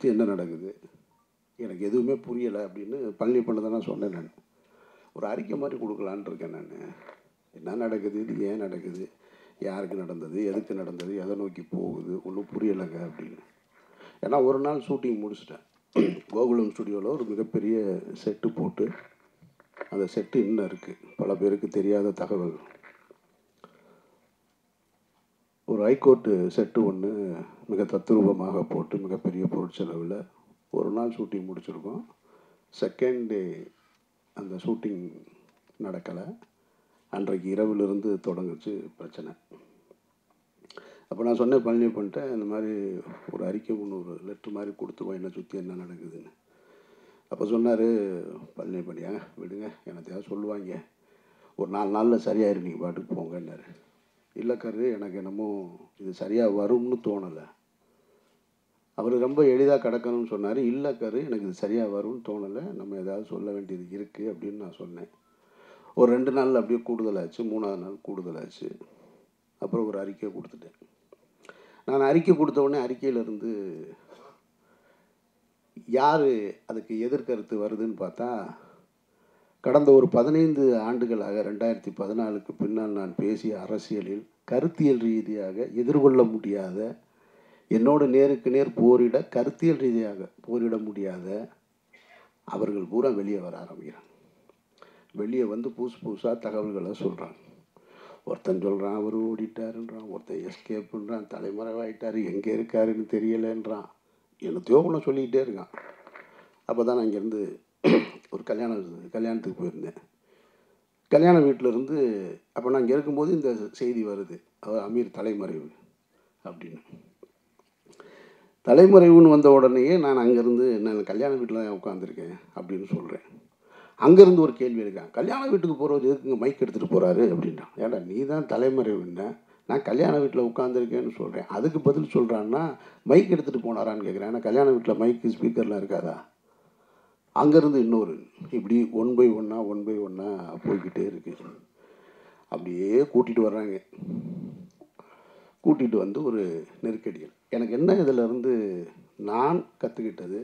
சுற்றி என்ன நடக்குது, எனக்கு எதுவுமே புரியலை அப்படின்னு பழனி பண்ண தான் சொன்னேன். நான் ஒரு அறிக்கை மாதிரி கொடுக்கலான் இருக்கேன். நான் என்ன நடக்குது, இது ஏன் நடக்குது, யாருக்கு நடந்தது, எதுக்கு நடந்தது, எதை நோக்கி போகுது, ஒன்றும் புரியலைங்க அப்படின்னு. ஏன்னா ஒரு நாள் ஷூட்டிங் முடிச்சிட்டேன். கோகுலம் ஸ்டுடியோவில் ஒரு மிகப்பெரிய செட்டு போட்டு, அந்த செட்டு இன்னும் இருக்குது, பல பேருக்கு தெரியாத தகவல். ஒரு ஹைகோர்ட்டு செட்டு ஒன்று மிக தத்ரூபமாக போட்டு மிகப்பெரிய பொருட்செலவில் ஒரு நாள் ஷூட்டிங் முடிச்சிருக்கோம். செகண்ட் டே அந்த ஷூட்டிங் நடக்கலை. அன்றைக்கு இரவிலிருந்து தொடங்குச்சு பிரச்சனை. அப்போ நான் சொன்னேன் பழனி பண்ணிட்டேன், இந்த மாதிரி ஒரு அறிக்கை ஒன்று, ஒரு லெட்ரு மாதிரி கொடுத்துருவோம் என்னை சுற்றி என்ன நடக்குதுன்னு. அப்போ சொன்னார் பழனி பண்ணியாங்க விடுங்க, என்னத்தையாவது சொல்லுவாங்க, ஒரு 4 நாளில் சரியாயிரு, நீங்கள் பாட்டுக்கு போங்கன்னாரு. இல்லை கரு, எனக்கு என்னமோ இது சரியாக வரும்னு தோணலை. அவர் ரொம்ப எளிதாக கிடக்கணும்னு சொன்னார். இல்லை கரு, எனக்கு இது சரியாக வரும்னு தோணலை, நம்ம ஏதாவது சொல்ல வேண்டியது இருக்குது அப்படின்னு நான் சொன்னேன். ஒரு 2 நாளில் அப்படியே கூடுதலாச்சு, 3ஆவது நாள் கூடுதலாச்சு. அப்புறம் ஒரு அறிக்கை கொடுத்துட்டேன். நான் அறிக்கை கொடுத்த உடனே அறிக்கையிலேருந்து யார் அதுக்கு எதிர்கருத்து வருதுன்னு பார்த்தா, கடந்த ஒரு 15 ஆண்டுகளாக 2014க்கு பின்னால் நான் பேசிய அரசியலில் கருத்தியல் ரீதியாக எதிர்கொள்ள முடியாத, என்னோடு நேருக்கு நேர் போரிட கருத்தியல் ரீதியாக போரிட முடியாத அவர்கள் பூரா வெளியே வர ஆரம்பிக்கிறாங்க. வெளியே வந்து புதுசாக தகவல்களை சொல்கிறாங்க. ஒருத்தன் சொல்கிறான் அவர் ஓடிட்டாருன்றான், ஒருத்தன் எஸ்கேப்புன்றான், தலைமறைவாயிட்டார், எங்கே இருக்காருன்னு தெரியலைன்றான், என்னத்தையோ ஒன்று சொல்லிக்கிட்டே இருக்கான். அப்போ தான் நான் இங்கேருந்து ஒரு கல்யாணத்துக்கு போயிருந்தேன். கல்யாண வீட்டிலேருந்து அப்போ நான் இங்கே இருக்கும்போது இந்த செய்தி வருது, அவர் அமீர் தலைமறைவு அப்படின்னு. தலைமறைவுன்னு வந்த உடனேயே நான் அங்கேருந்து நான் கல்யாண வீட்டில் உட்காந்துருக்கேன் அப்படின்னு சொல்கிறேன். அங்கேருந்து ஒரு கேள்வி இருக்கான், கல்யாண வீட்டுக்கு போகிறவர் எதுக்குங்க மைக் எடுத்துகிட்டு போகிறாரு அப்படின்றான். ஏடா நீ தான் தலைமறைவுன்னா, நான் கல்யாண வீட்டில் உட்காந்துருக்கேன்னு சொல்கிறேன், அதுக்கு பதில் சொல்கிறான்னா மைக் எடுத்துகிட்டு போனாரான்னு கேட்குறேன். ஏன்னா கல்யாண வீட்டில் மைக்கு ஸ்பீக்கர்லாம் இருக்காதா. அங்கேருந்து இன்னொரு, இப்படி 1 by 1 போய்கிட்டே இருக்கு. அப்படியே கூட்டிகிட்டு வர்றாங்க. கூட்டிகிட்டு வந்து ஒரு நெருக்கடிகள். எனக்கு என்ன இதிலேருந்து நான் கற்றுக்கிட்டது,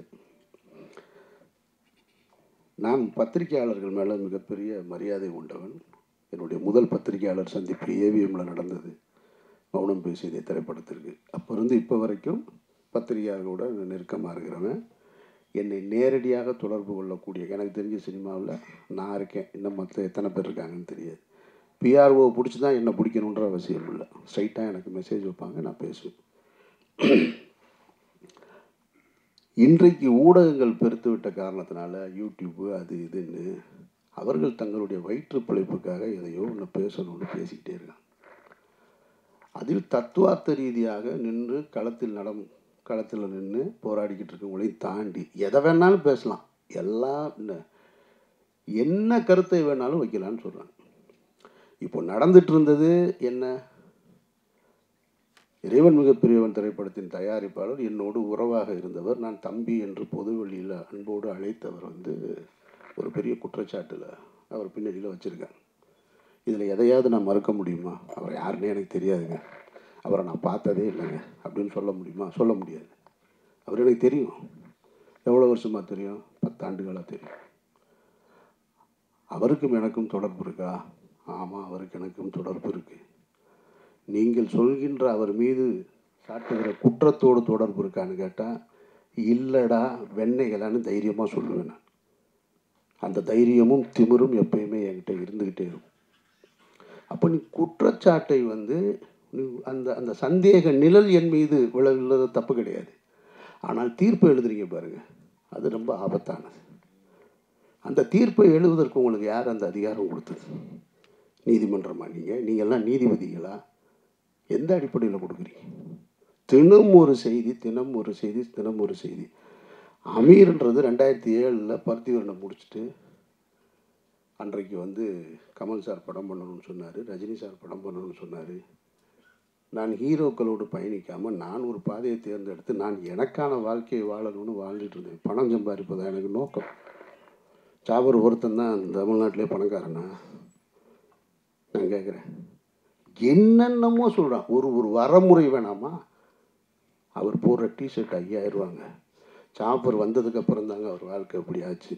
நான் பத்திரிகையாளர்கள் மேலே மிகப்பெரிய மரியாதை உண்டவன். என்னுடைய முதல் பத்திரிகையாளர் சந்திப்பு ஏவிஎம்மில் நடந்தது, மௌனம் பேசியதை திரைப்படத்திற்கு. அப்போ இருந்து இப்போ வரைக்கும் பத்திரிகையாளர்களோட நெருக்கமாக இருக்கிறவன். என்னை நேரடியாக தொடர்பு கொள்ளக்கூடிய, எனக்கு தெரிஞ்ச சினிமாவில் நான் இருக்கேன், இன்னும் மற்ற எத்தனை பேர் இருக்காங்கன்னு தெரியாது. பிஆர்ஓ பிடிச்சி தான் என்னை பிடிக்கணுன்ற அவசியம் இல்லை, ஸ்ட்ரைட்டாக எனக்கு மெசேஜ் வைப்பாங்க, நான் பேசுவேன். இன்றைக்கு ஊடகங்கள் பெருத்து விட்ட காரணத்தினால யூடியூப்பு அது இதுன்னு அவர்கள் தங்களுடைய வயிற்று பிழைப்புக்காக எதையோ ஒன்று பேசணும்னு பேசிக்கிட்டே இருக்காங்க. அதில் தத்துவார்த்த ரீதியாக நின்று களத்தில் நின்று போராடிக்கிட்டு இருக்கவங்களையும் தாண்டி எதை வேணாலும் பேசலாம், எல்லாம் என்ன கருத்தை வேணாலும் வைக்கலான்னு சொல்கிறாங்க. இப்போ நடந்துட்டு இருந்தது என்ன, இறைவன் மிகப்பெரியவன் திரைப்படத்தின் தயாரிப்பாளர் என்னோடு உறவாக இருந்தவர், நான் தம்பி என்று பொதுவெளியில் அன்போடு அழைத்தவர் ஒரு பெரிய குற்றச்சாட்டில் அவர் பின்னணியில் வச்சுருக்காங்க. இதில் எதையாவது நான் மறுக்க முடியுமா? அவர் யாருன்னே எனக்கு தெரியாதுங்க, அவரை நான் பார்த்ததே இல்லைங்க அப்படின்னு சொல்ல முடியுமா? சொல்ல முடியாது. அவர் எனக்கு தெரியும். எவ்வளோ வருஷமாக தெரியும்? 10 ஆண்டுகளாக தெரியும். அவருக்கும் எனக்கும் தொடர்பு இருக்கா? ஆமாம், அவருக்கு எனக்கும் தொடர்பு இருக்குது. நீங்கள் சொல்கின்ற அவர் மீது சாட்டுகிற குற்றத்தோடு தொடர்பு இருக்கான்னு கேட்டால் இல்லைடா வெண்ணைகளான்னு தைரியமாக சொல்லுவேன் நான். அந்த தைரியமும் திமிரும் எப்பயுமே என்கிட்ட இருந்துக்கிட்டே இருக்கும். அப்போ நீ குற்றச்சாட்டை அந்த அந்த சந்தேக நிழல் என் மீது விழவில்லது தப்பு கிடையாது. ஆனால் தீர்ப்பை எழுதுறீங்க பாருங்கள், அது ரொம்ப ஆபத்தானது. அந்த தீர்ப்பை எழுதுவதற்கு உங்களுக்கு யார் அந்த அதிகாரம் கொடுத்தது? நீதிமன்றமா? நீங்கள்லாம் நீதிபதிகளா? எந்த அடிப்படையில் கொடுக்குறீங்க? தினம் ஒரு செய்தி. அமீர்ன்றது 2007 பருத்திவரனை முடிச்சுட்டு அன்றைக்கு கமல் சார் படம் பண்ணணும்னு சொன்னார், ரஜினி சார் படம் பண்ணணும்னு சொன்னார். நான் ஹீரோக்களோடு பயணிக்காமல் நான் ஒரு பாதையை தேர்ந்தெடுத்து நான் எனக்கான வாழ்க்கையை வாழணும்னு வாழ்ந்துட்டு இருந்தேன். பணம் சம்பாதிப்பதான் எனக்கு நோக்கம். சாவர் ஒருத்தன் தான் தமிழ்நாட்டிலே பணக்காரனா? நான் கேட்குறேன். என்னென்னமோ சொல்கிறான். ஒரு வரமுறை வேணாமா? அவர் போடுற டிஷர்ட் 5000 ரூபாங்க. சாப்பர் வந்ததுக்கப்புறம் தாங்க அவர் வாழ்க்கை அப்படி ஆச்சு.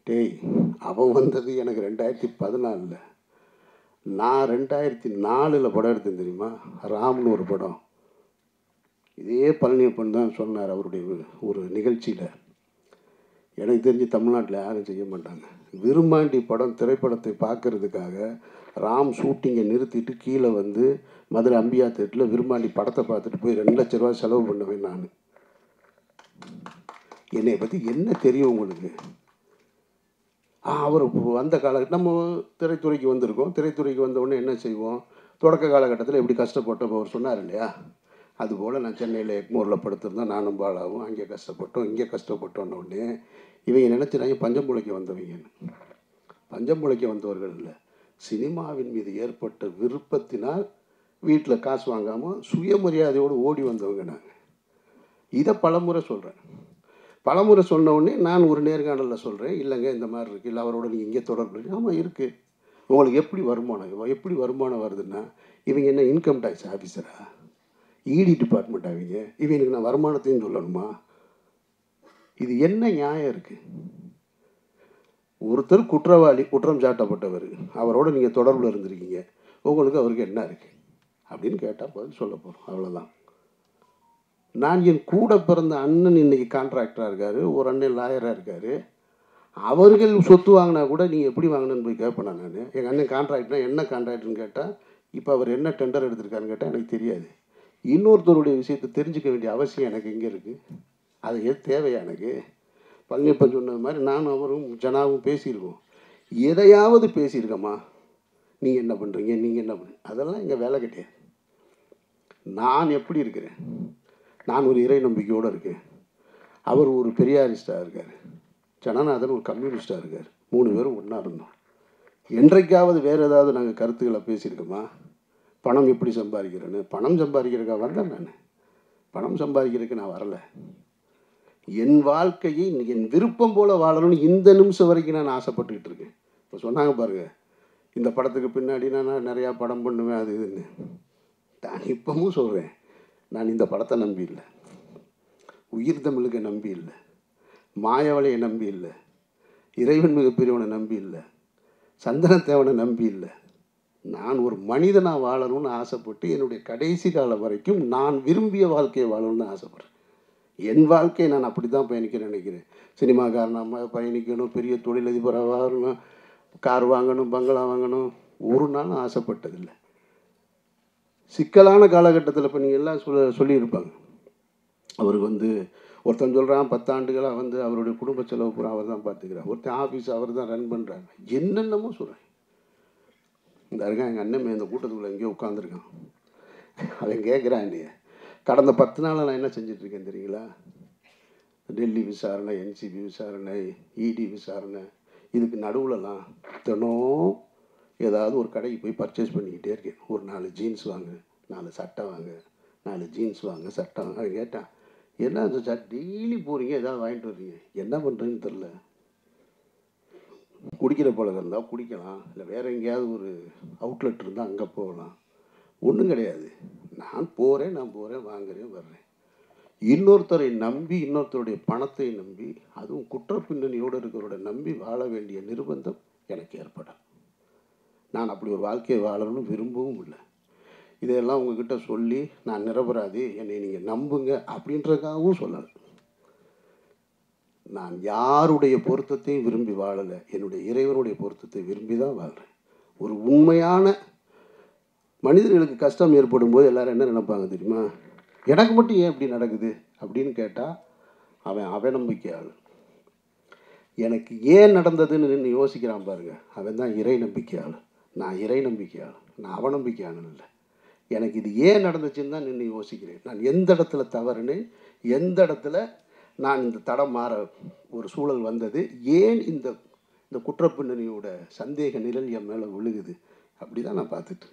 டேய், அவன் வந்தது எனக்கு 2014. நான் 2004 படம் எடுத்தேன் தெரியுமா, ராம்னு ஒரு படம். இதே பழனியப்பன் தான் சொன்னார் அவருடைய ஒரு நிகழ்ச்சியில். எனக்கு தெரிஞ்சு தமிழ்நாட்டில் யாரும் செய்ய மாட்டாங்க. விரும்மாண்டி படம் திரைப்படத்தை பார்க்கறதுக்காக ராம் ஷூட்டிங்கை நிறுத்திட்டு கீழே வந்து மதுரை அம்பியா தேட்டரில் விரும்மாண்டி படத்தை பார்த்துட்டு போய் 2 லட்ச ரூபா செலவு பண்ணுவேன் நான். என்னை பற்றி என்ன தெரியும் உங்களுக்கு? அவர் வந்த காலகட்டம் நம்ம திரைத்துறைக்கு வந்திருக்கோம். திரைத்துறைக்கு வந்தவுடனே என்ன செய்வோம்? தொடக்க காலகட்டத்தில் எப்படி கஷ்டப்பட்டோம் அவர் சொன்னார் இல்லையா? அதுபோல் நான் சென்னையில் எக்மோரில் படுத்திருந்தேன், நானும் பாலாவும். அங்கே கஷ்டப்பட்டோம், இங்கே கஷ்டப்பட்டோன்னொடனே இவங்க நினச்சினாங்க பஞ்சம் பிழைக்க வந்தவங்கன்னு. பஞ்சம் பிழைக்க வந்தவர்கள் இல்லை, சினிமாவின் மீது ஏற்பட்ட விருப்பத்தினால் வீட்டில் காசு வாங்காமல் சுயமரியாதையோடு ஓடி வந்தவங்க நாங்கள். இதை பலமுறை சொல்கிறேன். பலமுறை சொன்னவுடனே நான் ஒரு நேர்காணலில் சொல்கிறேன், இல்லைங்க இந்த மாதிரி இருக்குது, இல்லை அவரோட நீங்கள் இங்கே தொடர்பு. ஆமாம் இருக்குது. உங்களுக்கு எப்படி வருமானம் வருதுன்னா, இவங்க என்ன இன்கம் டேக்ஸ் ஆஃபீஸரா, இடி டிபார்ட்மெண்ட் ஆவீங்க, இவங்களுக்கு நான் வருமானத்தையும் சொல்லணுமா? இது என்ன நியாயம் இருக்குது? ஒருத்தர் குற்றவாளி, குற்றம் சாட்டப்பட்டவர், அவரோட நீங்கள் தொடர்பில் இருந்திருக்கீங்க, உங்களுக்கு அவருக்கு என்ன இருக்குது அப்படின்னு கேட்டால் பதில் சொல்ல போகிறோம், அவ்வளோதான். நான் என் கூட பிறந்த அண்ணன் இன்றைக்கி கான்ட்ராக்டராக இருக்கார், ஒரு அண்ணன் லாயராக இருக்கார். அவர்கள் சொத்து வாங்கினா கூட நீங்கள் எப்படி வாங்கினேன்னு போய் கேட்பேன் நான். எங்கள் அண்ணன் கான்ட்ராக்டர்னா என்ன கான்ட்ராக்டர்னு கேட்டால், இப்போ அவர் என்ன டெண்டர் எடுத்திருக்காருன்னு கேட்டால் எனக்கு தெரியாது. இன்னொருத்தருடைய விஷயத்தை தெரிஞ்சுக்க வேண்டிய அவசியம் எனக்கு எங்கே இருக்குது? அது எது தேவையா எனக்கு? பழனியப்பன் சொன்னது மாதிரி நானும் அவரும் ஜனாவும் பேசியிருக்கோம். எதையாவது பேசியிருக்கோமா? நீங்கள் என்ன பண்ணுறீங்க, நீங்கள் என்ன பண்ணுறீங்க, அதெல்லாம் எங்கள் வேலை கிடையாது. நான் எப்படி இருக்கிறேன்? நான் ஒரு இறை நம்பிக்கையோடு இருக்கேன். அவர் ஒரு பெரியாரிஸ்டாக இருக்கார், ஜனநாதன் ஒரு கம்யூனிஸ்டாக இருக்கார். 3 பேரும் ஒன்றா இருந்தோம். என்றைக்காவது வேறு ஏதாவது நாங்கள் கருத்துக்களை பேசியிருக்கோமா? பணம் எப்படி சம்பாதிக்கிறேன்னு? பணம் சம்பாதிக்கிறதுக்காக வந்தேன் நான். பணம் சம்பாதிக்கிறதுக்கு நான் வரலை. என் வாழ்க்கையை என் விருப்பம் போல் வாழணும்னு இந்த நிமிஷம் வரைக்கும் நான் ஆசைப்பட்டுக்கிட்டு இருக்கேன். இப்போ சொன்னாங்க பாருங்கள், இந்த படத்துக்கு பின்னாடி நான் நிறையா படம் பண்ணுவேன் அது இதுன்னு. நான் இப்பவும் சொல்கிறேன், நான் இந்த படத்தை நம்பி இல்லை, உயிர் தமிழுக்கு நம்பி இல்லை, மாயவளையை நம்பி இல்லை, இறைவன் மிகப்பெரியவனை நம்பி இல்லை, சந்தனத்தேவனை நம்பி இல்லை. நான் ஒரு மனிதனாக வாழணும்னு ஆசைப்பட்டு என்னுடைய கடைசி காலம் வரைக்கும் நான் விரும்பிய வாழ்க்கையை வாழணும்னு ஆசைப்பட்றேன். என் வாழ்க்கையை நான் அப்படி தான் பயணிக்க நினைக்கிறேன். சினிமாக்காரனாக பயணிக்கணும், பெரிய தொழிலதிபராக வாங்கணும், கார் வாங்கணும், பங்களா வாங்கணும், ஒரு நாளும் ஆசைப்பட்டதில்லை. சிக்கலான காலகட்டத்தில் இப்போ நீங்கள் எல்லாம் சொல்லியிருப்பாங்க, அவருக்கு ஒருத்தன் சொல்கிறான் 10 ஆண்டுகளாக அவருடைய குடும்ப செலவு பூரா அவர் தான் பார்த்துக்கிறார், ஒருத்தன் ஆஃபீஸ் அவர் தான் ரன் பண்ணுறாங்க, என்னென்னமோ சொல்கிறேன். இந்த இருக்கான் எங்கள் அண்ணன் இந்த கூட்டத்துக்குள்ளே எங்கேயோ உட்காந்துருக்கான். அவன் கேட்குறான், இல்லையா கடந்த 10 நாளில் நான் என்ன செஞ்சிட்ருக்கேன் தெரியுங்களா? டெல்லி விசாரணை, என்சிபி விசாரணை, இடி விசாரணை, இதுக்கு நடுவில்லாம் தினம் ஏதாவது ஒரு கடைக்கு போய் பர்ச்சேஸ் பண்ணிக்கிட்டே இருக்கேன். ஒரு 4 ஜீன்ஸ் வாங்க, 4 சட்டை வாங்க, 4 ஜீன்ஸ் வாங்க, சட்டை வாங்க. அவன் கேட்டான், என்ன சார் டெய்லி போகிறீங்க, ஏதாவது வாங்கிட்டு வர்றீங்க, என்ன பண்ணுறேன்னு தெரில. குடிக்கிற பழக்கம் இருந்தால் குடிக்கலாம், இல்லை வேறு எங்கேயாவது ஒரு அவுட்லெட் இருந்தால் அங்கே போகலாம். ஒன்றும் கிடையாது. நான் போகிறேன், வாங்குறேன், வர்றேன். இன்னொருத்தரை நம்பி, இன்னொருத்தருடைய பணத்தை நம்பி, அதுவும் குற்ற பின்னணியோடு இருக்கிறவரோட நம்பி வாழ வேண்டிய நிர்பந்தம் எனக்கு ஏற்படும். நான் அப்படி ஒரு வாழ்க்கையை வாழணும்னு விரும்பவும் இல்லை. இதையெல்லாம் உங்ககிட்ட சொல்லி நான் நிரபராதி, என்னை நீங்கள் நம்புங்க அப்படின்றதுக்காகவும் சொல்லலை. நான் யாருடைய பொருத்தத்தையும் விரும்பி வாழலை, என்னுடைய இறைவனுடைய பொருத்தத்தை விரும்பி தான் வாழ்கிறேன். ஒரு உண்மையான மனிதர்களுக்கு கஷ்டம் ஏற்படும் போது எல்லோரும் என்ன நினைப்பாங்க தெரியுமா? எனக்கு மட்டும் ஏன் இப்படி நடக்குது அப்படின்னு கேட்டால் அவன் அவநம்பிக்கையாள். எனக்கு ஏன் நடந்ததுன்னு நின்று யோசிக்கிறான் பாருங்க, அவன் தான் இறை நம்பிக்கையாள். நான் இறை நம்பிக்கையாள், நான் அவநம்பிக்கையாள் இல்லை. எனக்கு இது ஏன் நடந்துச்சுன்னு தான் நின்று யோசிக்கிறேன். நான் எந்த இடத்துல தவறுன்னு, எந்த இடத்துல நான் இந்த தடம் மாற ஒரு சூழல் வந்தது, ஏன் இந்த இந்த குற்றப்பின்னணியோட சந்தேக நிழல் என் மேலே விழுகுது, அப்படி தான் நான் பார்த்துட்டு.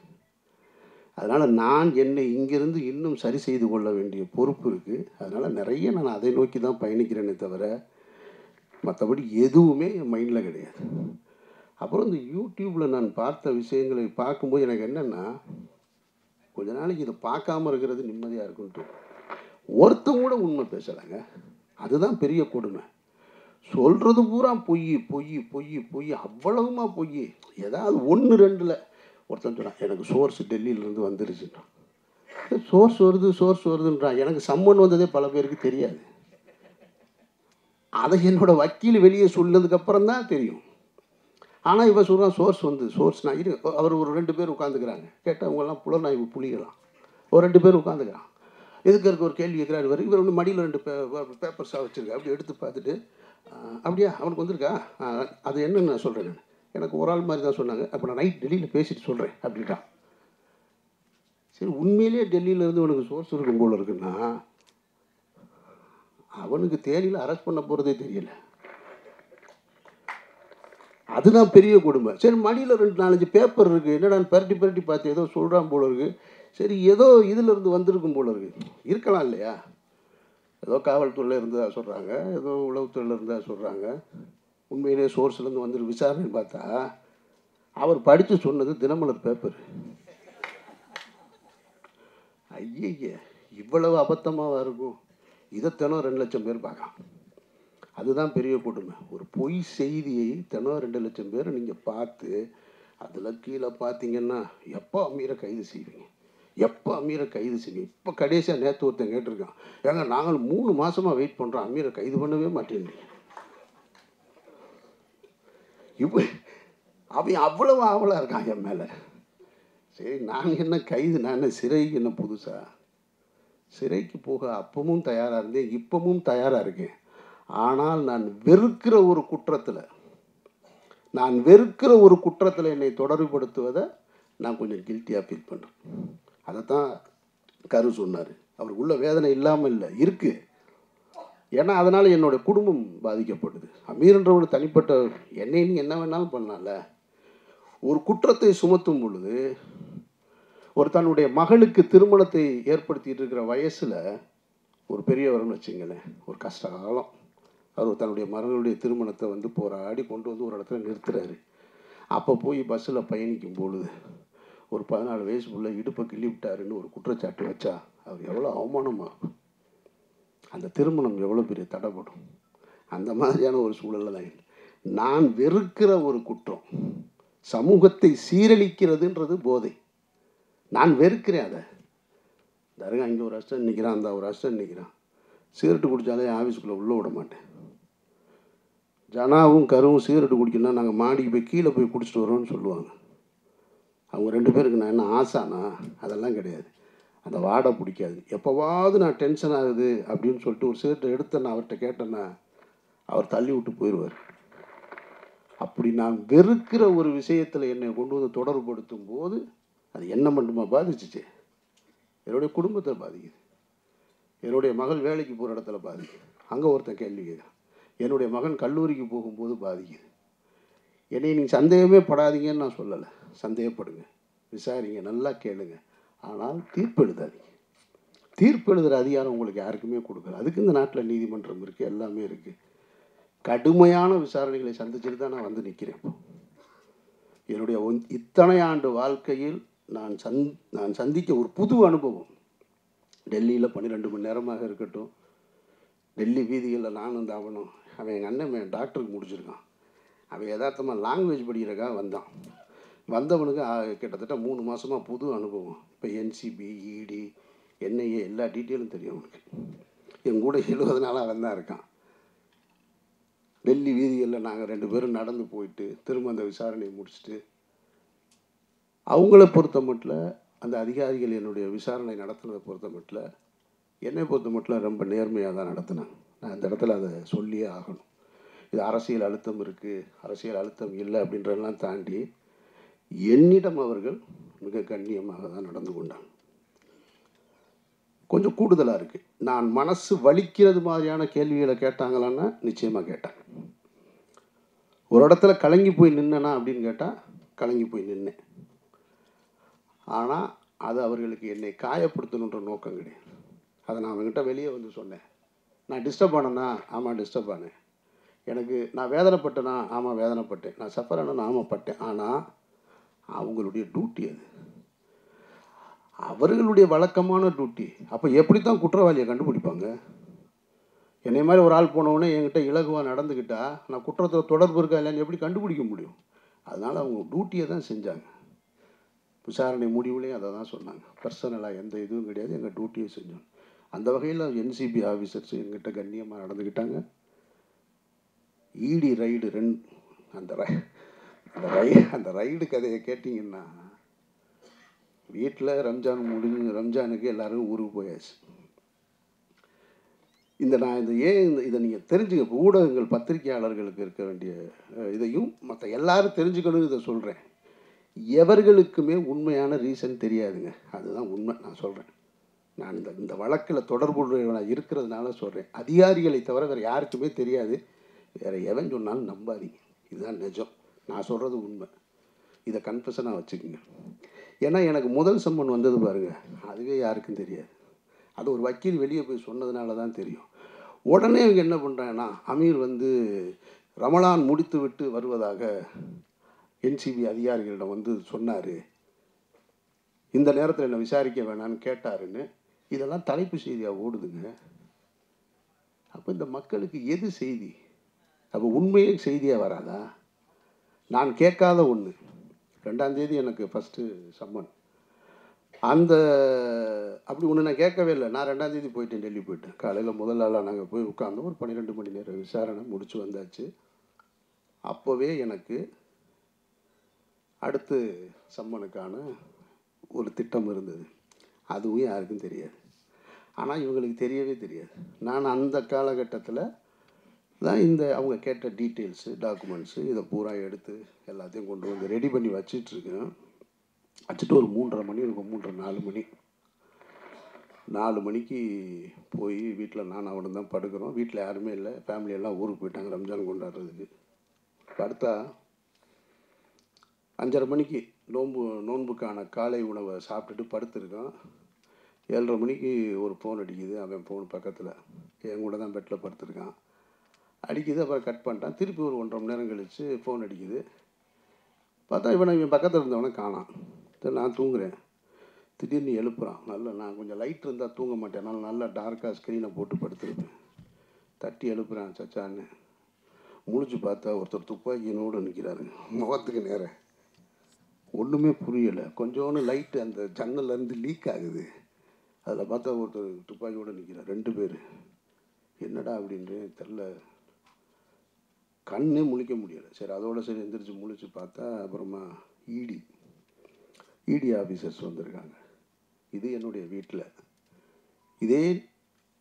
அதனால் நான் என்னை இங்கிருந்து இன்னும் சரி செய்து கொள்ள வேண்டிய பொறுப்பு இருக்குது. அதனால் நிறைய நான் அதை நோக்கி தான் பயணிக்கிறேனே தவிர மற்றபடி எதுவுமே என் மைண்டில் கிடையாது. அப்புறம் இந்த யூடியூப்பில் நான் பார்த்த விஷயங்களை பார்க்கும்போது எனக்கு என்னென்னா, கொஞ்ச நாளைக்கு இதை பார்க்காம இருக்கிறது நிம்மதியாக இருக்குன்ட்டு. ஒருத்தங்க கூட உண்மை பேசலைங்க. அதுதான் பெரிய கொடுமை. சொல்கிறது பூரா பொய் பொய் பொய் பொய், அவ்வளவுமா பொய். ஏதாவது 1 2ல் ஒருத்தன் சொன்னான், எனக்கு சோர்ஸ் டெல்லியிலேருந்து வந்துருச்சுன்னா. சோர்ஸ் வருதுன்றான். எனக்கு சம்மன் வந்ததே பல பேருக்கு தெரியாது. அதை என்னோட வக்கீல் வெளியே சொன்னதுக்கப்புறம் தான் தெரியும். ஆனால் இவன் சொல்கிறான் சோர்ஸ்னா இரு. அவர் ஒரு 2 பேர் உட்காந்துக்கிறாங்க. கேட்டால் அவங்கெல்லாம் புலனாய்வு புலிகளாம். ஒரு 2 பேர் உட்காந்துக்கிறான். எதுக்கு ஒரு கேள்வி கேட்குறாரு. இவர் வந்து மடியில் 2 பேப்பர்ஸாக வச்சுருக்கா. அப்படி எடுத்து பார்த்துட்டு, அப்படியா அவனுக்கு வந்திருக்கா, அது என்னன்னு நான் சொல்கிறேன். எனக்கு ஒரு ஆள் மாதிரி தான் சொன்னாங்க. அப்போ நான் நைட் டெல்லியில் பேசிட்டு சொல்கிறேன் அப்படின்ட்டான். சரி, உண்மையிலே டெல்லியிலேருந்து அவனுக்கு சோர்ஸ் இருக்கும் போல் இருக்குன்னா, அவனுக்கு தேனியில் அரெஸ்ட் பண்ண போகிறதே தெரியல. அதுதான் பெரிய கொடுமை. சரி, மடியில் 2 4 பேப்பர் இருக்குது. என்னடா பரட்டி பரட்டி பார்த்து ஏதோ சொல்கிறான் போல இருக்குது. சரி, ஏதோ இதிலிருந்து வந்திருக்கும் போல இருக்குது. இருக்கலாம் இல்லையா? ஏதோ காவல்துறையில் இருந்தால் சொல்கிறாங்க, ஏதோ உளவுத்துறையில் இருந்தால் சொல்கிறாங்க. உண்மையிலே சோர்ஸ்லேருந்து வந்துருக்கு. விசாரணைன்னு பார்த்தா அவர் படித்து சொன்னது தினமலர் பேப்பர். ஐய, இவ்வளவு அபத்தமாக இருக்கும். இதை தினம் 2 லட்சம் பேர் பார்க்கலாம். அதுதான் பெரிய கொடுமை. ஒரு பொய் செய்தியை தினம் 2 லட்சம் பேர் நீங்கள் பார்த்து, அதில் கீழே பார்த்தீங்கன்னா எப்போ அமீரை கைது செய்வீங்க, எப்போ அமீரை கைது செய்வீங்க. இப்போ கடைசியாக நேற்று ஒருத்தன் கேட்டிருக்கான், ஏங்க நாங்கள் 3 மாதமாக வெயிட் பண்ணுறோம், அமீரை கைது பண்ணவே மாட்டேங்கிறீங்க. இப்போ அவன் அவ்வளவு ஆவலாக இருக்கான் என் மேலே. சரி, நாங்கள் என்ன கைது, நான் என்ன சிறைக்கு என்ன புதுசா? சிறைக்கு போக அப்பவும் தயாராக இருந்தேன், இப்பவும் தயாராக இருக்கேன். ஆனால் நான் வெறுக்கிற ஒரு குற்றத்தில் என்னை தொடர்புபடுத்துவதை நான் கொஞ்சம் கில்ட்டியாக ஃபீல் பண்ணுறேன். அதை தான் கரு சொன்னார். அவருக்குள்ள வேதனை இல்லாமல் இல்லை, இருக்குது. ஏன்னா அதனால் என்னுடைய குடும்பம் பாதிக்கப்படுது. அமீர்ன்றவனு தனிப்பட்ட என்னை நீ என்ன வேணாலும் பண்ணால. ஒரு குற்றத்தை சுமத்தும் பொழுது, ஒரு தன்னுடைய மகளுக்கு திருமணத்தை ஏற்படுத்திட்டு இருக்கிற வயசில் ஒரு பெரியவர்னு வச்சுங்களேன், ஒரு கஷ்ட காலம். அவர் தன்னுடைய மகளுடைய திருமணத்தை வந்து போராடி கொண்டு வந்து ஒரு இடத்துல நிறுத்துறாரு. அப்போ போய் பஸ்ஸில் பயணிக்கும் பொழுது ஒரு 14 வயசுக்குள்ள இடுப்பை கிள்ளி விட்டாருன்னு ஒரு குற்றச்சாட்டு வச்சா அவர் எவ்வளோ அவமானமாகும். அந்த திருமணம் எவ்வளோ பெரிய தடைப்படும். அந்த மாதிரியான ஒரு சூழலில் தான் நான் வெறுக்கிற ஒரு குற்றம் சமூகத்தை சீரழிக்கிறதுன்றது போதை. நான் வெறுக்கிறேன் அதை. தருங்க, இங்கே ஒரு அஸ்டன் நிற்கிறான், அந்த ஒரு அஸ்டன் நிற்கிறான். சிகரெட்டு குடித்தாலே ஆஃபீஸுக்குள்ளே உள்ளே விட மாட்டேன். ஜனாவும் கருவும் சிகரெட்டு குடிக்கணும்னா நாங்கள் மாடிக்கு போய் கீழே போய் குடிச்சிட்டு வரோன்னு சொல்லுவாங்க. அவங்க 2 பேருக்கு நான் என்ன ஆசானா? அதெல்லாம் கிடையாது. அந்த வாடை பிடிக்காது. எப்போவாவது நான் டென்ஷன் ஆகுது அப்படின்னு சொல்லிட்டு ஒரு சிகரெட்டை எடுத்தேன்னா அவர்கிட்ட கேட்டேன்னா அவர் தள்ளி விட்டு போயிடுவார். அப்படி நான் வெறுக்கிற ஒரு விஷயத்தில் என்னை கொண்டு வந்து தொடர்புபடுத்தும் போது அது என்ன மட்டுமா பாதிச்சிச்சு, என்னுடைய குடும்பத்தை பாதிக்குது. என்னுடைய மகள் வேலைக்கு போகிற இடத்துல பாதிக்குது. அங்கே ஒருத்தன் கேள்வி கேட்குறான். என்னுடைய மகன் கல்லூரிக்கு போகும்போது பாதிக்குது. என்னை நீங்கள் சந்தேகமே படாதீங்கன்னு நான் சொல்லலை. சந்தேகப்படுங்க, விசாரிங்க, நல்லா கேளுங்க. ஆனால் தீர்ப்பு எழுதாதீங்க. தீர்ப்பு எழுதுகிற அதிகாரம் உங்களுக்கு யாருக்குமே கொடுக்கல. அதுக்கு இந்த நாட்டில் நீதிமன்றம் இருக்குது, எல்லாமே இருக்குது. கடுமையான விசாரணைகளை சந்திச்சுட்டு தான் நான் வந்து நிற்கிறேன். என்னுடைய இத்தனை ஆண்டு வாழ்க்கையில் நான் சந்திக்க ஒரு புது அனுபவம். டெல்லியில் 12 மணி நேரமாக இருக்கட்டும், டெல்லி வீதிகளில் நானும் தாவணும். அவன் எங்கள் அண்ணன் டாக்டருக்கு முடிச்சிருக்கான். அவன் யதார்த்தமாக லாங்குவேஜ் படிக்கிறக்காக வந்தவனுக்கு கிட்டத்தட்ட 3 மாதமாக புது அனுபவம். இப்போ என்சிபி, இடி, என்ஐஏ எல்லா டீட்டெயிலும் தெரியும் அவனுக்கு. என் கூட 70 நாளாக அவன் தான் இருக்கான். டெல்லி வீதிகளில் நாங்கள் 2 பேரும் நடந்து போயிட்டு திரும்ப அந்த விசாரணையை முடிச்சுட்டு, அவங்கள பொறுத்த மட்டும் அந்த அதிகாரிகள் என்னுடைய விசாரணை நடத்துனதை பொறுத்த மட்டும், என்னை பொறுத்த மட்டும் ரொம்ப நேர்மையாக தான் நடத்தினாங்க. நான் அந்த இடத்துல அதை சொல்லியே ஆகணும். இது அரசியல் அழுத்தம் இருக்குது, அரசியல் அழுத்தம் இல்லை அப்படின்றதெல்லாம் தாண்டி என்னிடம் அவர்கள் மிக கண்ணியமாக தான் நடந்து கொண்டாங்க. கொஞ்சம் கூடுதலாக இருக்குது. நான் மனசு வலிக்கிறது மாதிரியான கேள்விகளை கேட்டாங்களான்னா நிச்சயமாக கேட்டேன். ஒரு இடத்துல கலங்கி போய் நின்னேனா அப்படின்னு கேட்டால் கலங்கி போய் நின்னேன். ஆனால் அது அவர்களுக்கு என்னை காயப்படுத்தணுன்ற நோக்கம் கிடையாது. அதை நான் அவங்ககிட்ட வெளியே வந்து சொன்னேன். நான் டிஸ்டர்ப் ஆனேன்னா, ஆமாம் டிஸ்டர்ப் ஆனேன். நான் வேதனைப்பட்டேனா, ஆமாம் வேதனைப்பட்டேன். நான் சஃபர் ஆனேன்னா, ஆமாம் பட்டேன். ஆனால் அவங்களுடைய டியூட்டி அது, அவர்களுடைய வழக்கமான டியூட்டி. அப்போ எப்படி தான் குற்றவாளியை கண்டுபிடிப்பாங்க? என்னை மாதிரி ஒரு ஆள் போனவுடனே என்கிட்ட இலகுவாக நடந்துக்கிட்டா நான் குற்றத்தில் தொடர்பு இருக்கா இல்லைன்னு எப்படி கண்டுபிடிக்க முடியும்? அதனால் அவங்க டியூட்டியை தான் செஞ்சாங்க. விசாரணை முடிவுலேயும் அதை தான் சொன்னாங்க. பர்சனலாக எந்த இதுவும் கிடையாது, எங்கள் டியூட்டியை செஞ்சோம். அந்த வகையில் என்சிபி ஆஃபீஸர்ஸ் எங்கிட்ட கண்ணியமாக நடந்துக்கிட்டாங்க. இடி ரைடு அந்த ரைடு கதையை கேட்டிங்கன்னா, வீட்டில் ரம்ஜானுக்கு எல்லோரும் ஊருக்கு போயாச்சு. இதை நீங்கள் தெரிஞ்சுக்க, ஊடகங்கள் பத்திரிகையாளர்களுக்கு இருக்க வேண்டிய இதையும் மற்ற எல்லாரும் தெரிஞ்சுக்கணும். இதை சொல்கிறேன், எவர்களுக்குமே உண்மையான ரீசன் தெரியாதுங்க. அதுதான் உண்மை. நான் சொல்கிறேன், நான் இந்த வழக்கில் தொடர்புடையவனாக இருக்கிறதுனால சொல்கிறேன். அதிகாரிகளை தவிர வேறு யாருக்குமே தெரியாது. வேறு எவன் சொன்னாலும் நம்பாதீங்க. இதுதான் நிஜம். நான் சொல்கிறது உண்மை. இதை கன்ஃபெஷனாக வச்சுக்கோங்க. ஏன்னா எனக்கு முதல் சம்மன் வந்தது பாருங்கள், அதுவே யாருக்கும் தெரியாது. அது ஒரு வக்கீல் வெளியே போய் சொன்னதுனால தான் தெரியும். உடனே இவங்க என்ன பண்ணுறாங்கன்னா, அமீர் ரமலான் முடித்து விட்டு வருவதாக என்சிபி அதிகாரிகளிடம் சொன்னார், இந்த நேரத்தில் என்னை விசாரிக்க வேணான்னு கேட்டாருன்னு இதெல்லாம் தலைப்பு செய்தியாக ஓடுதுங்க. அப்போ இந்த மக்களுக்கு எது செய்தி? அப்போ உண்மையே செய்தியாக வராதா? நான் கேட்காத ஒன்று, 2ஆம் தேதி எனக்கு ஃபஸ்ட்டு சம்மன். அப்படி ஒன்று நான் கேட்கவே இல்லை. நான் 2ஆம் தேதி போயிட்டேன், டெல்லி போயிட்டேன். காலையில் முதல் நாளாக நாங்கள் போய் உட்காந்தோம். ஒரு 12 மணி நேரம் விசாரணை முடிச்சு வந்தாச்சு. அப்போவே எனக்கு அடுத்து சம்மனுக்கான ஒரு திட்டம் இருந்தது. அதுவும் யாருக்கும் தெரியாது. ஆனால் இவங்களுக்கு தெரியவே தெரியாது. நான் அந்த காலகட்டத்தில் தான் அவங்க கேட்ட டீட்டெயில்ஸு, டாக்குமெண்ட்ஸு இதை பூரா எடுத்து எல்லாத்தையும் கொண்டு வந்து ரெடி பண்ணி வச்சிட்ருக்கேன். வச்சுட்டு ஒரு 3:30 மணி இருக்கும், 3:30 4 மணிக்கு போய் வீட்டில் நான் அவனும் தான் படுக்கிறோம். வீட்டில் யாருமே இல்லை, ஃபேமிலியெல்லாம் ஊருக்கு போயிட்டாங்க ரம்ஜான் கொண்டாடுறதுக்கு. படுத்தா 5:30 மணிக்கு நோன்புக்கான காலை உணவை சாப்பிட்டுட்டு படுத்துருக்கான். 7:30 மணிக்கு ஒரு ஃபோன் அடிக்குது. அவன் ஃபோன் பக்கத்தில் என் கூட தான் பெட்டில் படுத்துருக்கான். அடிக்குது. அப்புறம் கட் பண்ணிட்டான். திருப்பி ஒரு 1.5 மணி நேரம் கழித்து ஃபோன் அடிக்குது. பார்த்தா இவன் பக்கத்தில் இருந்தவனை காணான். நான் தூங்குறேன். திடீர்னு எழுப்புறான். நான் கொஞ்சம் லைட் இருந்தால் தூங்க மாட்டேன், அதனால் நல்லா டார்க்காக ஸ்க்ரீனை போட்டு படுத்துருப்பேன். தட்டி எழுப்புறான், சச்சான்னு. முழிச்சு பார்த்தா ஒருத்தர் துப்பாக்கியினோடு நிற்கிறாருங்க, முகத்துக்கு நேரம். ஒன்றுமே புரியலை. கொஞ்சோன்னு லைட்டு அந்த ஜன்னல்லேருந்து லீக் ஆகுது. அதில் பார்த்தா ஒருத்தர் துப்பாக்கியோடு நிற்கிறார், 2 பேர். என்னடா அப்படின்ட்டு தெரில, கண்ணே முழிக்க முடியலை. சரி, அதோடு சரி எந்திரிச்சு முழிச்சு பார்த்தா அப்புறமா இடி ஆஃபீஸர்ஸ் வந்திருக்காங்க. இது என்னுடைய வீட்டில். இதே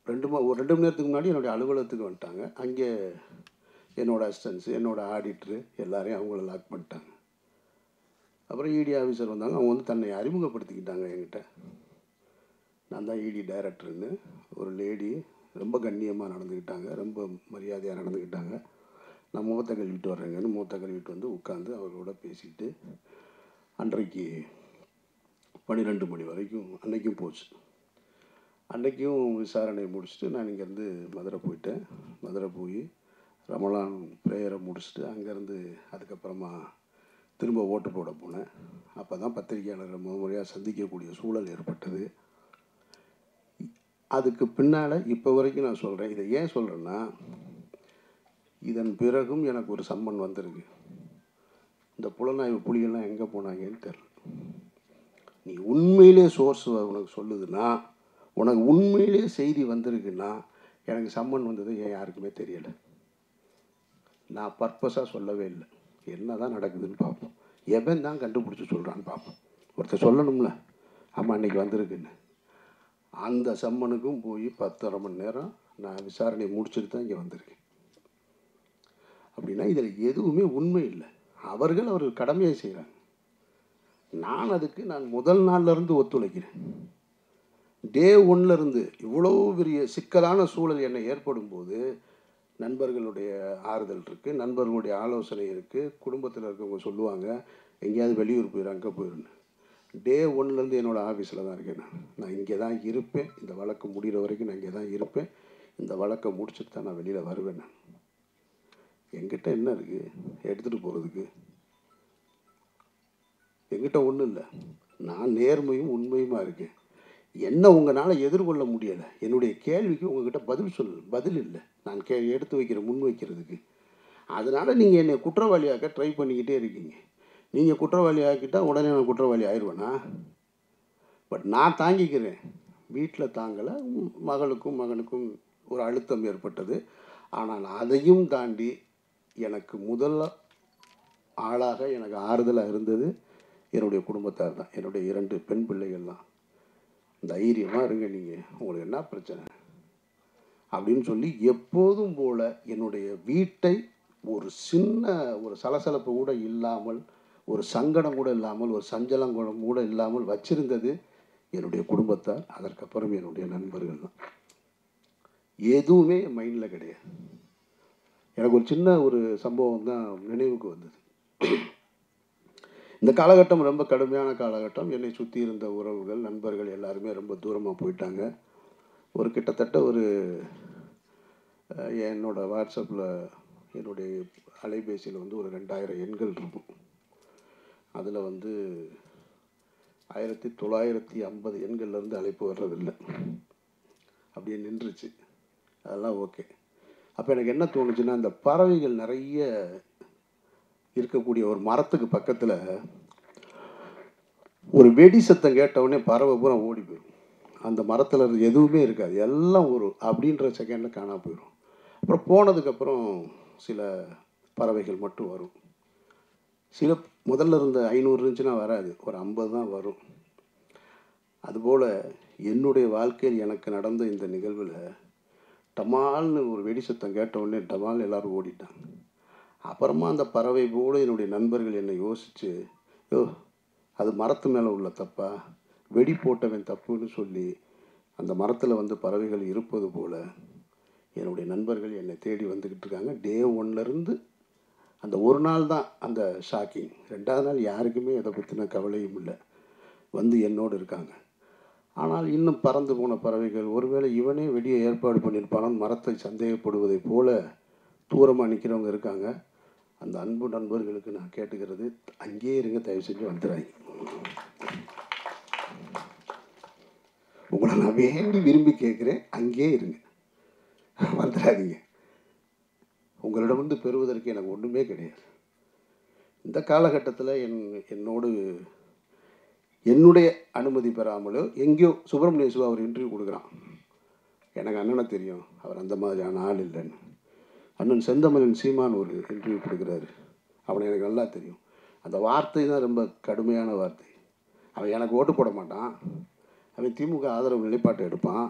ஒரு 2 மணி நேரத்துக்கு முன்னாடி என்னுடைய அலுவலகத்துக்கு வந்துட்டாங்க. அங்கே என்னோடய அசிஸ்டன்ஸு, என்னோடய ஆடிட்ரு எல்லாரையும் அவங்கள லாக் பண்ணிட்டாங்க. அப்புறம் இடி ஆஃபீஸர் வந்தாங்க. அவங்க தன்னை அறிமுகப்படுத்திக்கிட்டாங்க என்கிட்ட. நான் தான் இடி டைரக்டருன்னு. ஒரு லேடி ரொம்ப கண்ணியமாக நடந்துக்கிட்டாங்க, ரொம்ப மரியாதையாக நடந்துக்கிட்டாங்க. நான் மூத்த கழுவிட்டு வர்றேங்கன்னு மூத்த கழுவிட்டு உட்காந்து அவர்களோட பேசிக்கிட்டு அன்றைக்கு 12 மணி வரைக்கும் அன்றைக்கும் போச்சு. அன்றைக்கும் விசாரணை முடிச்சுட்டு நான் இங்கேருந்து மதுரை போயிட்டேன். மதுரை போய் ரமலான் ப்ரேயரை முடிச்சுட்டு அங்கேருந்து அதுக்கப்புறமா திரும்ப ஓட்டு போட போனேன். அப்போ தான் பத்திரிகையாளரை முறையாக சந்திக்கக்கூடிய சூழல் ஏற்பட்டது. அதுக்கு பின்னால் இப்போ வரைக்கும் நான் சொல்கிறேன். இதை ஏன் சொல்கிறேன்னா, இதன் பிறகும் எனக்கு ஒரு சம்மன் வந்திருக்கு. இந்த புலனாய்வு புலிகள்லாம் எங்கே போனாங்கன்னு தெரில. நீ உண்மையிலே சோர்ஸ் உனக்கு சொல்லுதுன்னா, உனக்கு உண்மையிலே செய்தி வந்திருக்குன்னா, எனக்கு சம்மன் வந்தது ஏன் யாருக்குமே தெரியலை. நான் பர்பஸாக சொல்லவே இல்லை. என்ன தான் நடக்குதுன்னு பார்ப்போம். எவன் தான் கண்டுபிடிச்சி சொல்கிறான்னு பார்ப்போம். ஒருத்தர் சொல்லணும்ல, ஆமாம் அன்றைக்கி வந்திருக்குன்னு. அந்த சம்மனுக்கும் போய் 10.5 மணி நேரம் நான் விசாரணையை முடிச்சுட்டு தான் இங்கே வந்திருக்கேன். அப்படின்னா இதில் எதுவுமே உண்மை இல்லை. அவர்கள் கடமையை செய்கிறாங்க. நான் முதல் நாள்லேருந்து ஒத்துழைக்கிறேன். டே 1லேருந்து இவ்வளோ பெரிய சிக்கலான சூழல் என்னை ஏற்படும் போது நண்பர்களுடைய ஆறுதல் இருக்குது, நண்பர்களுடைய ஆலோசனை இருக்குது. குடும்பத்தில் இருக்கவங்க சொல்லுவாங்க, எங்கேயாவது வெளியூர் போயிடும், அங்கே போயிடுன்னு. டே 1லேருந்து என்னோடய ஆஃபீஸில் தான் இருக்கேன். நான் இங்கே தான் இருப்பேன். இந்த வழக்கு முடிகிற வரைக்கும் நான் இங்கே தான் இருப்பேன். இந்த வழக்கை முடிச்சுட்டு தான் நான் வெளியில் வருவேன். நான் என்கிட்ட என்ன இருக்குது எடுத்துகிட்டு போகிறதுக்கு? என்கிட்ட ஒன்றும் இல்லை. நான் நேர்மையும் உண்மையுமா இருக்கேன். என்ன உங்களால் எதிர்கொள்ள முடியலை. என்னுடைய கேள்விக்கு உங்ககிட்ட பதில் இல்லை. நான் எடுத்து வைக்கிற முன் வைக்கிறதுக்கு. அதனால் நீங்கள் என்னை குற்றவாளியாக்க ட்ரை பண்ணிக்கிட்டே இருக்கீங்க. நீங்கள் குற்றவாளி ஆக்கிட்டால் உடனே நான் குற்றவாளி ஆயிடுவேனா? பட் நான் தாங்கிக்கிறேன். வீட்டில் தாங்கலை, மகளுக்கும் மகனுக்கும் ஒரு அழுத்தம் ஏற்பட்டது. ஆனால் அதையும் தாண்டி எனக்கு முதல் ஆளாக எனக்கு ஆறுதலாக இருந்தது என்னுடைய குடும்பத்தார் தான், என்னுடைய 2 பெண் பிள்ளைகள் தான். தைரியமாக இருங்க, நீங்கள் உங்களுக்கு என்ன பிரச்சனை அப்படின்னு சொல்லி எப்போதும் போல் என்னுடைய வீட்டை ஒரு சின்ன ஒரு சலசலப்பு கூட இல்லாமல், ஒரு சங்கடம் கூட இல்லாமல், ஒரு சஞ்சலம் கூட இல்லாமல் வச்சிருந்தது என்னுடைய குடும்பத்தார். அதற்கப்புறம் என்னுடைய நண்பர்கள் தான். எதுவுமே என் மைண்டில் கிடையாது. எனக்கு ஒரு சின்ன ஒரு சம்பவம் தான் நினைவுக்கு வந்தது. இந்த காலகட்டம் ரொம்ப கடுமையான காலகட்டம். என்னை சுற்றி இருந்த உறவுகள், நண்பர்கள் எல்லாருமே ரொம்ப தூரமாக போயிட்டாங்க. ஒரு கிட்டத்தட்ட ஒரு என்னோட வாட்ஸ்அப்பில் என்னுடைய அலைபேசியில் வந்து ஒரு 2000 எண்கள் இருக்கும். அதில் வந்து 1950 எண்கள்லேருந்து அழைப்பு வர்றதில்லை, அப்படியே நின்றுச்சு. அதெல்லாம் ஓகே. அப்போ எனக்கு என்ன தோணுச்சுன்னா, இந்த பறவைகள் நிறைய இருக்கக்கூடிய ஒரு மரத்துக்கு பக்கத்தில் ஒரு வெடி சத்தம் கேட்டவுடனே பறவை பூரா ஓடி போயிடும். அந்த மரத்தில் எதுவுமே இருக்காது, எல்லாம் ஒரு அப்படின்ற செகண்டில் காணாம போயிடும். அப்புறம் போனதுக்கப்புறம் சில பறவைகள் மட்டும் வரும். சில முதல்ல இருந்த 500 இருந்துச்சுன்னா வராது, ஒரு 50 தான் வரும். அதுபோல் என்னுடைய வாழ்க்கையில் எனக்கு நடந்த இந்த நிகழ்வில் டமால்னு ஒரு வெடி சத்தம் கேட்டவுடனே டமால் எல்லோரும் ஓடிட்டாங்க. அப்புறமா அந்த பறவை போல என்னுடைய நண்பர்கள் என்னை யோசித்து, யோ அது மரத்து மேலே உள்ள தப்பா, வெடி போட்டவன் தப்புன்னு சொல்லி அந்த மரத்தில் வந்து பறவைகள் இருப்பது போல் என்னுடைய நண்பர்கள் என்னை தேடி வந்துக்கிட்டு இருக்காங்க. டே 1லேருந்து அந்த ஒரு நாள் தான் அந்த ஷாக்கிங். 2வது நாள் யாருக்குமே இதை பற்றின கவலையும் இல்லை, வந்து என்னோடு இருக்காங்க. ஆனால் இன்னும் பறந்து போன பறவைகள், ஒருவேளை இவனே வெடியை ஏற்பாடு பண்ணியிருப்பானு மரத்தை சந்தேகப்படுவதை போல தூரமாக நிற்கிறவங்க இருக்காங்க. அந்த அன்பு நண்பர்களுக்கு நான் கேட்டுக்கிறது, அங்கேயே இருங்க, தயவு செஞ்சு வந்துடாங்க. உங்களை நான் வேண்டி விரும்பி கேட்குறேன், அங்கேயே இருங்க, வந்துடாதீங்க. உங்களிடம் வந்து பெறுவதற்கு எனக்கு ஒன்றுமே கிடையாது. இந்த காலகட்டத்தில் என்னோடு என்னுடைய அனுமதி பெறாமலோ எங்கேயோ சுப்பிரமணிய சிவா அவர் இன்டர்வியூ கொடுக்குறான். எனக்கு அண்ணனை தெரியும், அவர் அந்த மாதிரியான ஆள் இல்லைன்னு. அண்ணன் செந்தமிழன் சீமான் ஒரு இன்டர்வியூ கொடுக்குறாரு, அவனை எனக்கு நல்லா தெரியும். அந்த வார்த்தை தான் ரொம்ப கடுமையான வார்த்தை. அவன் எனக்கு ஓட்டு போட மாட்டான், அவன் திமுக ஆதரவு நிலைப்பாட்டை எடுப்பான்,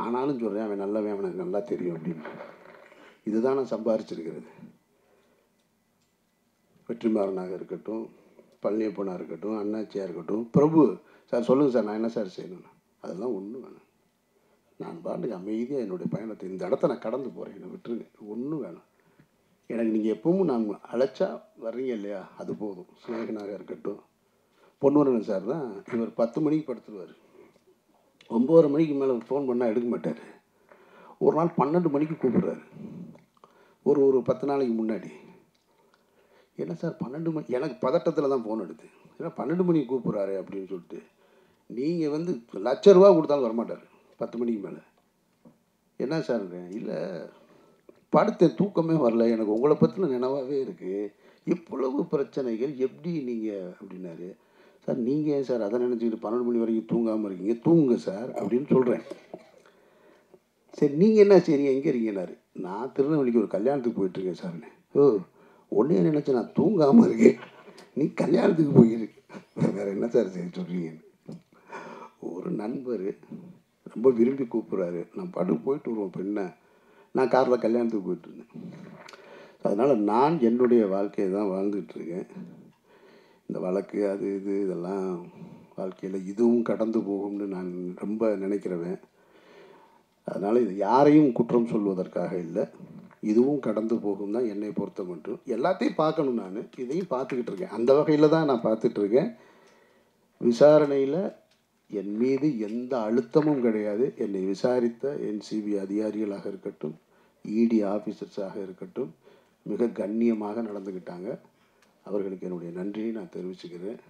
ஆனாலும் சொல்கிறேன் அவன் நல்லவன், அவனுக்கு நல்லா தெரியும் அப்படின்னு. இதுதான் நான் சம்பாரிச்சிருக்கிறது. வெற்றிமாறனாக இருக்கட்டும், பழனியப்பனாக இருக்கட்டும், அண்ணாச்சியாக இருக்கட்டும், பிரபு சார் சொல்லுங்கள் சார் நான் என்ன சார் செய்யணும், அதெல்லாம் ஒன்றும் வேணும். நான் பாட்டுக்கு அமைதியாக என்னுடைய பயணத்தை இந்த இடத்த நான் கடந்து போகிறேன், என்னை விட்டுருங்க, ஒன்றும் வேணும் எனக்கு. நீங்கள் எப்பவும் நான் அழைச்சா வர்றீங்க இல்லையா, அது போதும். சிநேகனாக இருக்கட்டும், பொன்வரன் சார் தான், இவர் 10 மணிக்கு படுத்துருவார், 9:30 மணிக்கு மேலே ஃபோன் பண்ணால் எடுக்க மாட்டார். ஒரு நாள் 12 மணிக்கு கூப்பிடுறாரு, ஒரு 10 நாளைக்கு முன்னாடி. என்ன சார் 12 மணி, எனக்கு பதட்டத்தில் தான் ஃபோன் எடுத்து, ஏன்னா 12 மணிக்கு கூப்பிட்றாரு அப்படின்னு சொல்லிட்டு. நீங்கள் வந்து ₹1,00,000 கொடுத்தாலும் வரமாட்டார் 10 மணிக்கு மேலே. என்ன சார், இல்லை படுத்த தூக்கமே வரல, எனக்கு உங்களை பற்றின நினைவாகவே இருக்குது, இவ்வளவு பிரச்சனைகள் எப்படி நீங்கள் அப்படின்னாரு. சார் நீங்கள் ஏன் சார் அதை நினச்சிக்கிட்டு 12 மணி வரைக்கும் தூங்காமல் இருக்கீங்க, தூங்குங்க சார் அப்படின்னு சொல்கிறேன். சரி நீங்கள் என்ன செய்றீங்க, எங்கே இருக்கீங்கன்னாரு. நான் திருநெல்வேலிக்கு ஒரு கல்யாணத்துக்கு போயிட்டுருக்கேன் சார்னு. ஓ ஒன்றே நினச்சி நான் தூங்காமல் இருக்கேன், நீ கல்யாணத்துக்கு போயிருக்கு, வேறு என்ன சார் செய்ய சொல்கிறீங்கன்னு. ஒரு நண்பர் ரொம்ப விரும்பி கூப்பிட்றாரு, நான் பாட்டுக்கு போயிட்டு வருவோம் பெண்ணை, நான் காரில் கல்யாணத்துக்கு போயிட்டுருந்தேன். அதனால் நான் என்னுடைய வாழ்க்கையை தான் வாழ்ந்துட்டுருக்கேன். இந்த வழக்கு அது இது இதெல்லாம் வாழ்க்கையில் இதுவும் கடந்து போகும்னு நான் ரொம்ப நினைக்கிறவன். அதனால் இது யாரையும் குற்றம் சொல்வதற்காக இல்லை, இதுவும் கடந்து போகும் தான் என்னை பொறுத்த மட்டும். எல்லாத்தையும் பார்க்கணும், நான் இதையும் பார்த்துக்கிட்டு இருக்கேன், அந்த வகையில் தான் நான் பார்த்துட்ருக்கேன். விசாரணையில் என் மீது எந்த அழுத்தமும் கிடையாது. என்னை விசாரித்த NCB அதிகாரிகளாக இருக்கட்டும், ED ஆஃபீஸர்ஸாக இருக்கட்டும், மிக கண்ணியமாக நடந்துக்கிட்டாங்க. அவர்களுக்கு என்னுடைய நன்றியை நான் தெரிவிச்சுக்கிறேன்.